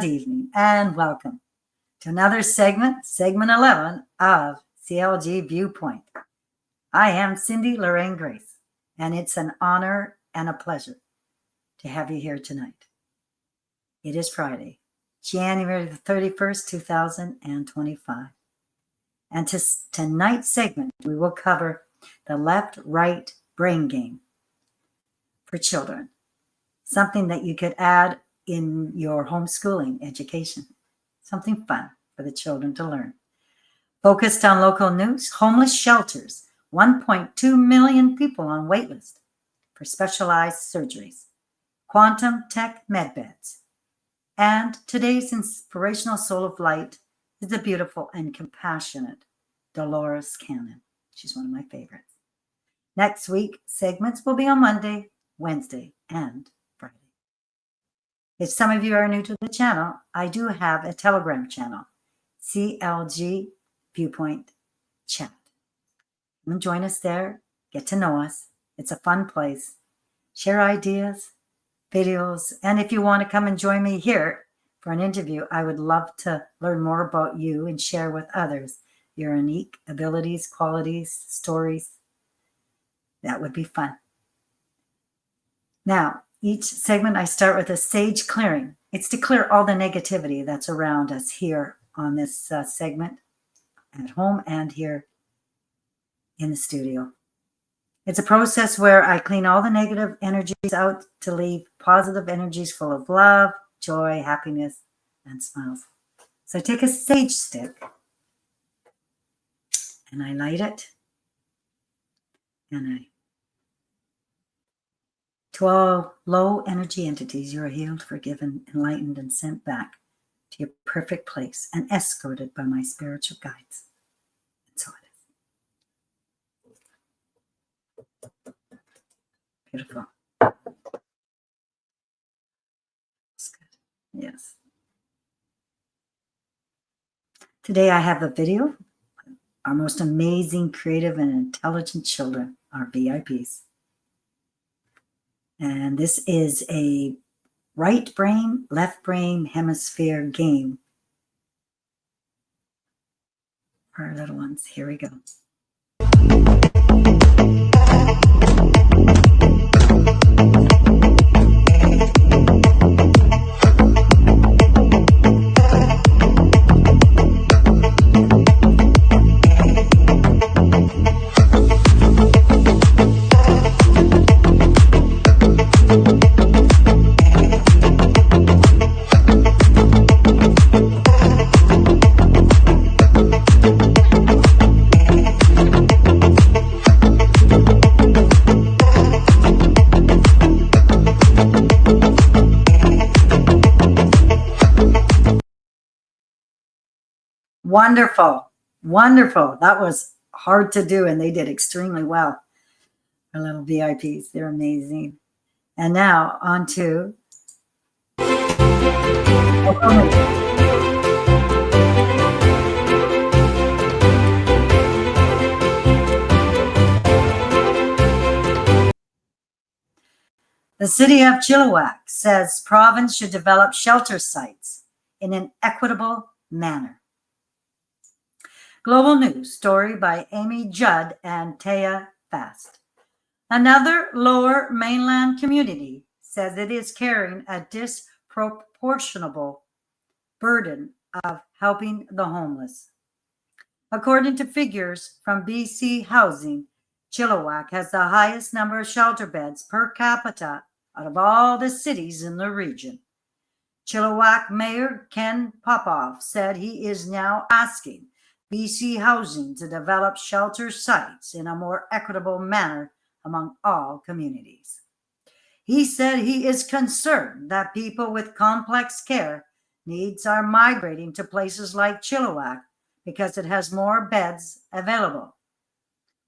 and evening, and welcome to another segment 11 of CLG Viewpoint. I am Cindy Lorraine Grace, and it's an honor and a pleasure to have you here tonight. It is Friday, January the 31st, 2025. And tonight's segment, we will cover the left-right brain game for children, something that you could add in your homeschooling education, something fun for the children to learn. Focused on local news, homeless shelters, 1.2 million people on waitlist for specialized surgeries, quantum tech medbeds, and today's inspirational soul of light is the beautiful and compassionate Dolores Cannon. She's one of my favorites. Next week, segments will be on Monday, Wednesday, and Friday. If some of you are new to the channel, I do have a Telegram channel, CLG Viewpoint Chat. Come and join us there, get to know us. It's a fun place. Share ideas, videos, and if you want to come and join me here for an interview, I would love to learn more about you and share with others your unique abilities, qualities, stories. That would be fun. Now, each segment I start with a sage clearing. It's to clear all the negativity that's around us here on this segment, at home and here in the studio. It's a process where I clean all the negative energies out to leave positive energies full of love, joy, happiness, and smiles. So I take a sage stick and I light it, and to all low energy entities, you are healed, forgiven, enlightened, and sent back to your perfect place and escorted by my spiritual guides. And so it is. Beautiful. That's good. Yes. Today I have a video. Our most amazing, creative, and intelligent children are VIPs. And this is a right brain, left brain hemisphere game for our little ones. Here we go. Wonderful. Wonderful. That was hard to do, and they did extremely well. Our little VIPs. They're amazing. And now on to the city of Chilliwack says province should develop shelter sites in an equitable manner. Global News story by Amy Judd and Taya Fast. Another lower mainland community says it is carrying a disproportionate burden of helping the homeless. According to figures from BC Housing, Chilliwack has the highest number of shelter beds per capita out of all the cities in the region. Chilliwack Mayor Ken Popoff said he is now asking BC Housing to develop shelter sites in a more equitable manner among all communities. He said he is concerned that people with complex care needs are migrating to places like Chilliwack because it has more beds available.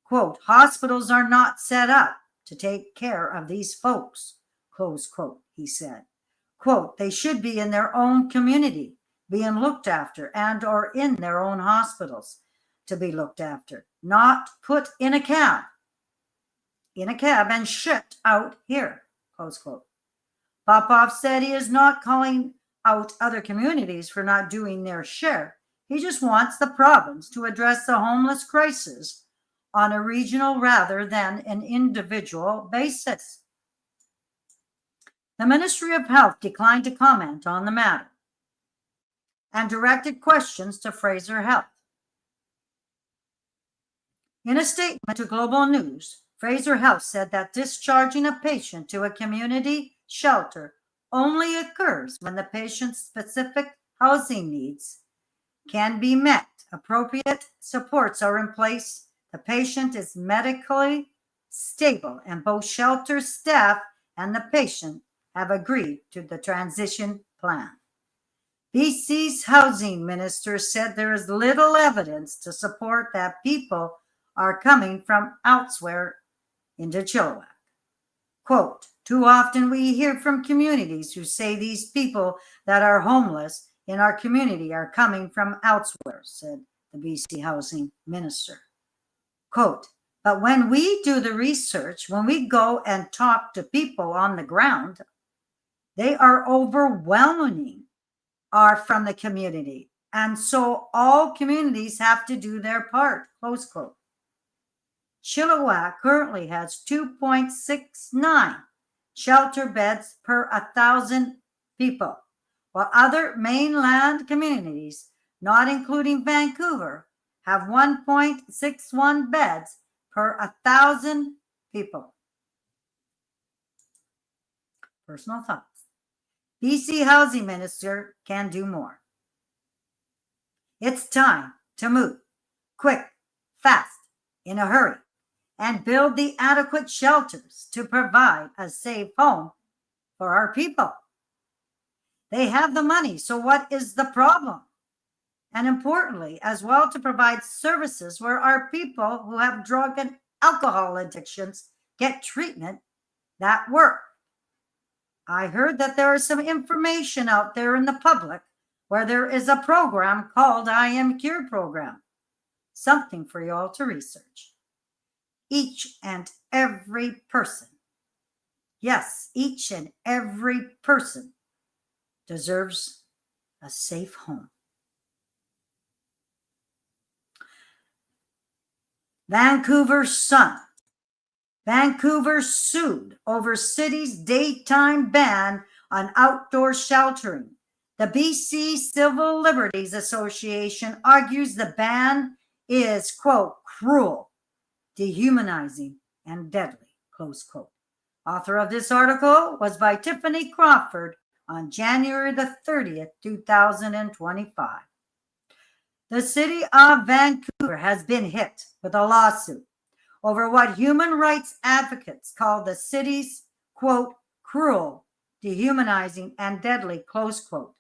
Quote, hospitals are not set up to take care of these folks, close quote, he said. Quote, they should be in their own community, being looked after, and or in their own hospitals to be looked after, not put in a cab and shipped out here, close quote. Popoff said he is not calling out other communities for not doing their share. He just wants the province to address the homeless crisis on a regional rather than an individual basis. The Ministry of Health declined to comment on the matter and directed questions to Fraser Health. In a statement to Global News, Fraser Health said that discharging a patient to a community shelter only occurs when the patient's specific housing needs can be met, appropriate supports are in place, the patient is medically stable, and both shelter staff and the patient have agreed to the transition plan. BC's housing minister said there is little evidence to support that people are coming from elsewhere into Chilliwack. Quote, too often we hear from communities who say these people that are homeless in our community are coming from elsewhere, said the BC housing minister. Quote, but when we do the research, when we go and talk to people on the ground, they are overwhelming are from the community. And so all communities have to do their part, close quote. Chilliwack currently has 2.69 shelter beds per 1,000 people, while other mainland communities, not including Vancouver, have 1.61 beds per 1,000 people. Personal thoughts. BC Housing Minister can do more. It's time to move quick, fast, in a hurry, and build the adequate shelters to provide a safe home for our people. They have the money, so what is the problem? And importantly, as well, to provide services where our people who have drug and alcohol addictions get treatment that work. I heard that there is some information out there in the public where there is a program called I Am Cured program. Something for you all to research. Each and every person, yes, each and every person deserves a safe home. Vancouver Sun. Vancouver sued over city's daytime ban on outdoor sheltering. The BC Civil Liberties Association argues the ban is, quote, cruel, dehumanizing, and deadly, close quote. Author of this article was by Tiffany Crawford on January the 30th, 2025. The city of Vancouver has been hit with a lawsuit over what human rights advocates call the city's, quote, cruel, dehumanizing, and deadly, close quote,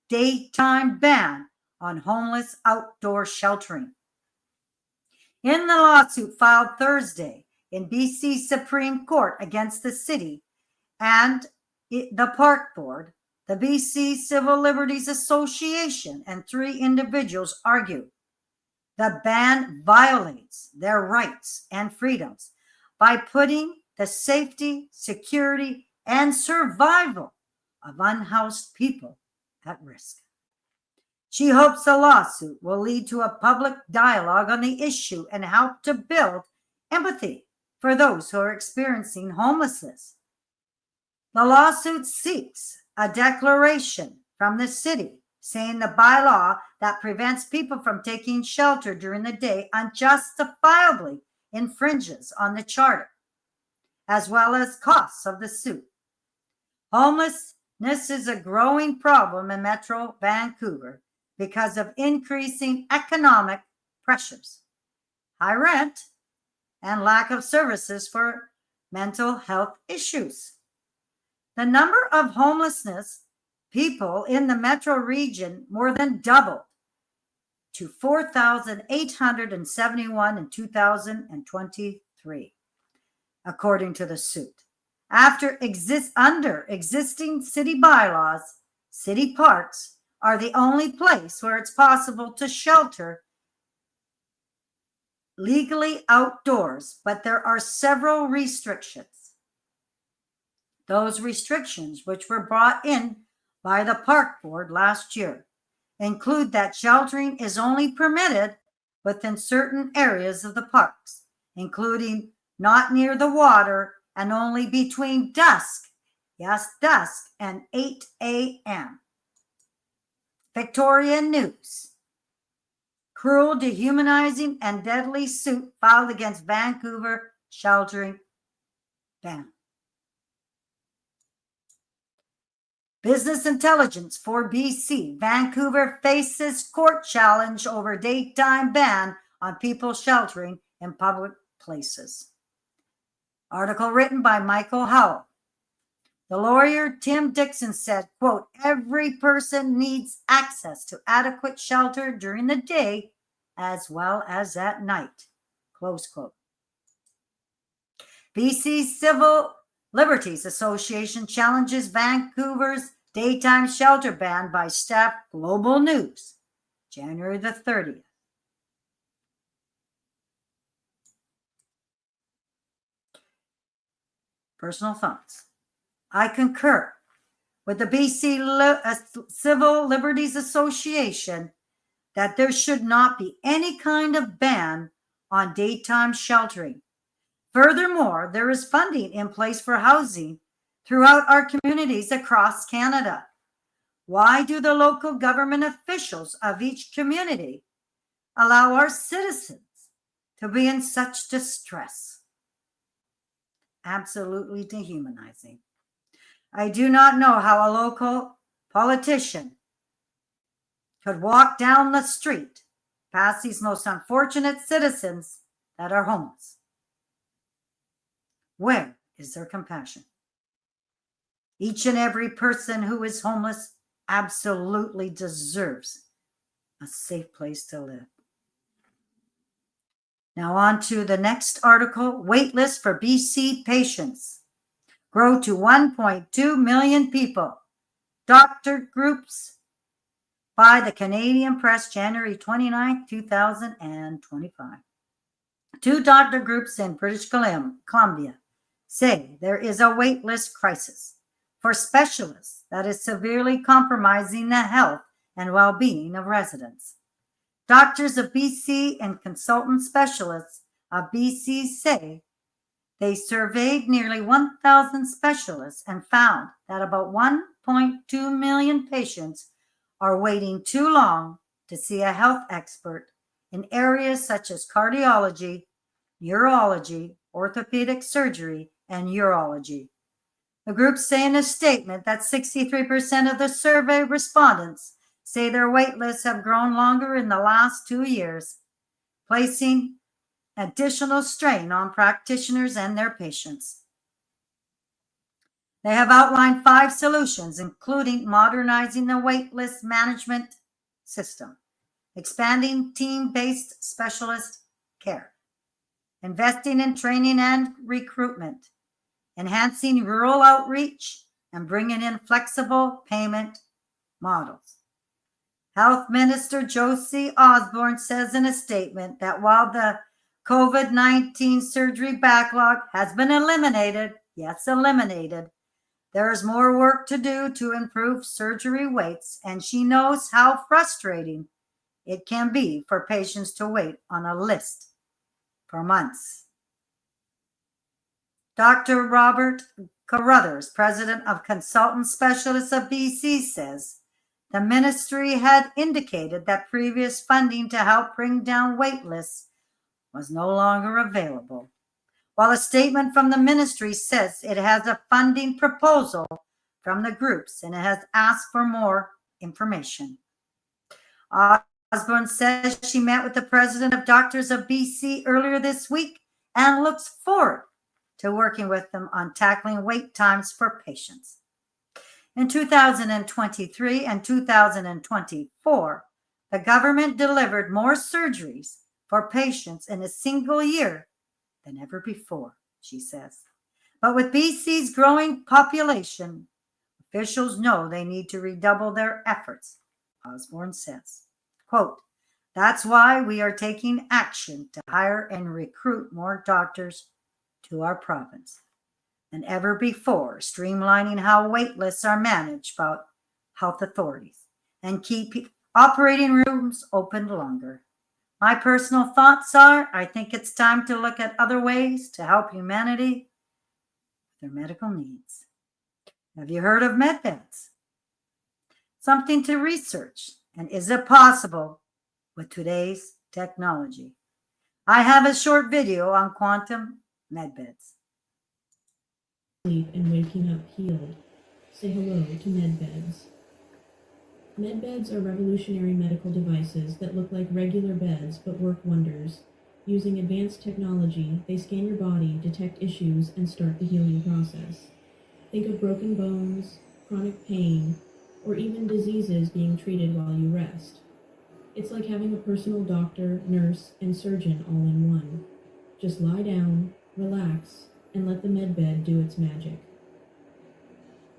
daytime ban on homeless outdoor sheltering. In the lawsuit filed Thursday in BC Supreme Court against the city and the Park Board, the BC Civil Liberties Association and 3 individuals argue the ban violates their rights and freedoms by putting the safety, security, and survival of unhoused people at risk. She hopes the lawsuit will lead to a public dialogue on the issue and help to build empathy for those who are experiencing homelessness. The lawsuit seeks a declaration from the city saying the bylaw that prevents people from taking shelter during the day unjustifiably infringes on the charter, as well as costs of the suit. Homelessness is a growing problem in Metro Vancouver because of increasing economic pressures, high rent, and lack of services for mental health issues. The number of homelessness people in the metro region more than doubled to 4,871 in 2023, according to the suit. Under existing city bylaws, city parks are the only place where it's possible to shelter legally outdoors, but there are several restrictions. Those restrictions, which were brought in by the Park Board last year include that sheltering is only permitted within certain areas of the parks, including not near the water and only between dusk, yes, dusk, and 8 a.m. Victorian News. Cruel, dehumanizing, and deadly suit filed against Vancouver sheltering ban. Business Intelligence for BC. Vancouver faces court challenge over daytime ban on people sheltering in public places. Article written by Michael Howell. The lawyer Tim Dixon said, quote, every person needs access to adequate shelter during the day as well as at night, close quote. BC Civil Liberties Association challenges Vancouver's daytime shelter ban by Staff Global News, January the 30th. Personal thoughts. I concur with the BC Civil Liberties Association that there should not be any kind of ban on daytime sheltering. Furthermore, there is funding in place for housing throughout our communities across Canada. Why do the local government officials of each community allow our citizens to be in such distress? Absolutely dehumanizing. I do not know how a local politician could walk down the street past these most unfortunate citizens that are homeless. Where is their compassion? Each and every person who is homeless absolutely deserves a safe place to live. Now on to the next article. Waitlist for BC patients grow to 1.2 million people. Doctor groups by the Canadian Press, January 29, 2025. Two doctor groups in British Columbia say there is a waitlist crisis for specialists that is severely compromising the health and well-being of residents. Doctors of BC and consultant specialists of BC say they surveyed nearly 1,000 specialists and found that about 1.2 million patients are waiting too long to see a health expert in areas such as cardiology, neurology, orthopedic surgery, and urology. The groups say in a statement that 63% of the survey respondents say their wait lists have grown longer in the last 2 years, placing additional strain on practitioners and their patients. They have outlined 5 solutions, including modernizing the waitlist management system, expanding team-based specialist care, investing in training and recruitment, enhancing rural outreach, and bringing in flexible payment models. Health Minister Josie Osborne says in a statement that while the COVID-19 surgery backlog has been eliminated, yes, eliminated, there is more work to do to improve surgery waits, and she knows how frustrating it can be for patients to wait on a list for months. Dr. Robert Carruthers, president of Consultant Specialists of BC, says the ministry had indicated that previous funding to help bring down wait lists was no longer available, while a statement from the ministry says it has a funding proposal from the groups and it has asked for more information. Osborne says she met with the president of Doctors of BC earlier this week and looks forward to working with them on tackling wait times for patients. In 2023 and 2024, the government delivered more surgeries for patients in a single year than ever before, she says. But with BC's growing population, officials know they need to redouble their efforts, Osborne says. Quote, that's why we are taking action to hire and recruit more doctors to our province than ever before, streamlining how wait lists are managed health authorities and keep operating rooms open longer. My personal thoughts are, I think it's time to look at other ways to help humanity with their medical needs. Have you heard of medbeds? Something to research. And is it possible with today's technology? I have a short video on quantum medbeds. Sleep and waking up healed. Say hello to medbeds. Medbeds are revolutionary medical devices that look like regular beds but work wonders. Using advanced technology, they scan your body, detect issues, and start the healing process. Think of broken bones, chronic pain, or even diseases being treated while you rest. It's like having a personal doctor, nurse, and surgeon all in one. Just lie down, relax, and let the medbed do its magic.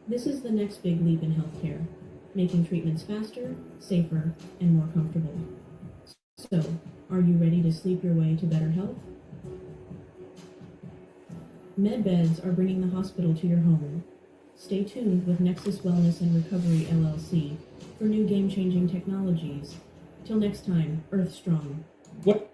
This is the next big leap in healthcare, making treatments faster, safer, and more comfortable. So, are you ready to sleep your way to better health? Medbeds are bringing the hospital to your home. Stay tuned with Nexus Wellness and Recovery LLC for new game-changing technologies. Till next time, Earth Strong. What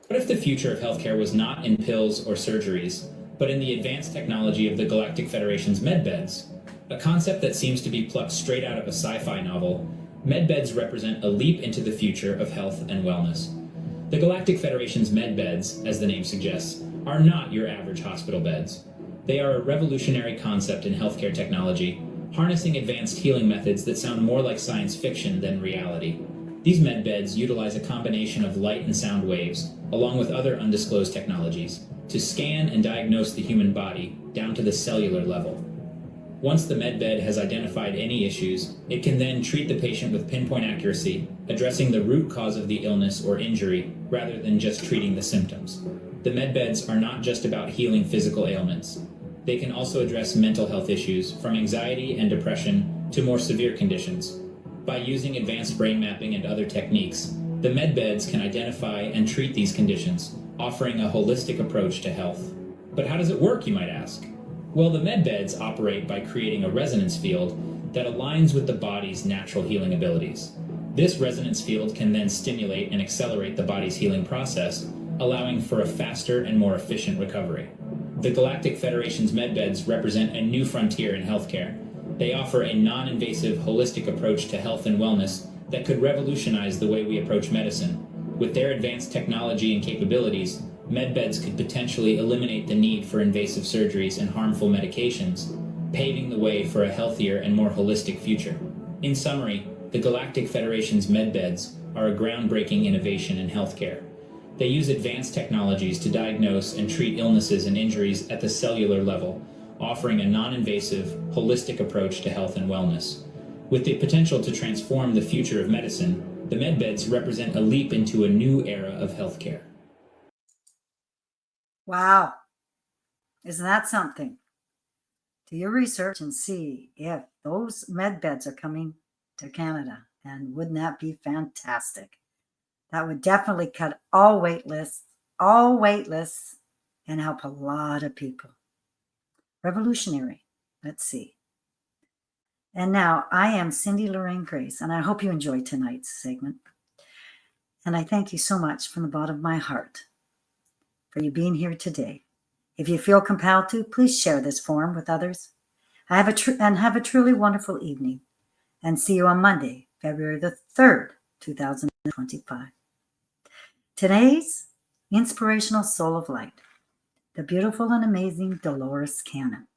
if the future of healthcare was not in pills or surgeries, but in the advanced technology of the Galactic Federation's medbeds? A concept that seems to be plucked straight out of a sci-fi novel, medbeds represent a leap into the future of health and wellness. The Galactic Federation's medbeds, as the name suggests, are not your average hospital beds. They are a revolutionary concept in healthcare technology, harnessing advanced healing methods that sound more like science fiction than reality. These medbeds utilize a combination of light and sound waves, along with other undisclosed technologies, to scan and diagnose the human body down to the cellular level. Once the medbed has identified any issues, it can then treat the patient with pinpoint accuracy, addressing the root cause of the illness or injury rather than just treating the symptoms. The medbeds are not just about healing physical ailments. They can also address mental health issues, from anxiety and depression to more severe conditions. By using advanced brain mapping and other techniques, the medbeds can identify and treat these conditions, offering a holistic approach to health. But how does it work, you might ask? Well, the medbeds operate by creating a resonance field that aligns with the body's natural healing abilities. This resonance field can then stimulate and accelerate the body's healing process, allowing for a faster and more efficient recovery. The Galactic Federation's medbeds represent a new frontier in healthcare. They offer a non-invasive, holistic approach to health and wellness that could revolutionize the way we approach medicine. With their advanced technology and capabilities, medbeds could potentially eliminate the need for invasive surgeries and harmful medications, paving the way for a healthier and more holistic future. In summary, the Galactic Federation's medbeds are a groundbreaking innovation in healthcare. They use advanced technologies to diagnose and treat illnesses and injuries at the cellular level, offering a non-invasive, holistic approach to health and wellness. With the potential to transform the future of medicine, the medbeds represent a leap into a new era of healthcare. Wow. Isn't that something? Do your research and see if those medbeds are coming to Canada. And wouldn't that be fantastic? That would definitely cut all wait lists, and help a lot of people. Revolutionary. Let's see. And now I am Cindy Lorraine Grace, and I hope you enjoyed tonight's segment. And I thank you so much from the bottom of my heart for you being here today. If you feel compelled to, please share this forum with others. Have a truly wonderful evening, and see you on Monday, February the 3rd, 2025. Today's inspirational soul of light, the beautiful and amazing Dolores Cannon.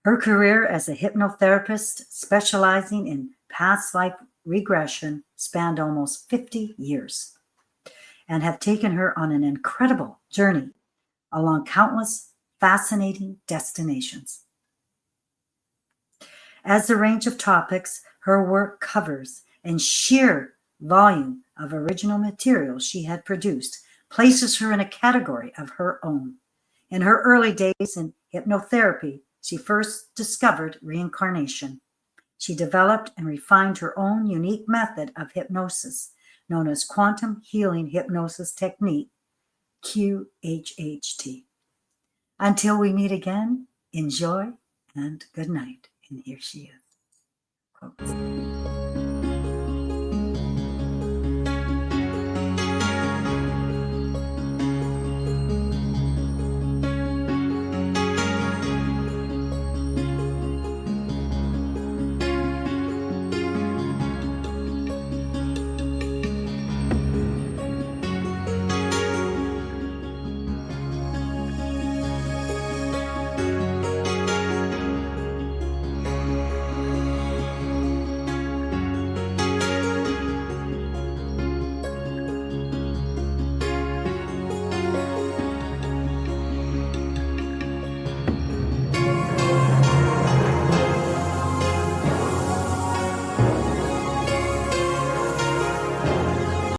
Her career as a hypnotherapist specializing in past life regression spanned almost 50 years and have taken her on an incredible journey along countless fascinating destinations. As the range of topics her work covers and sheer volume of original material she had produced places her in a category of her own. In her early days in hypnotherapy, she first discovered reincarnation. She developed and refined her own unique method of hypnosis, known as Quantum Healing Hypnosis Technique, QHHT. Until we meet again, enjoy and good night. And here she is. Quotes.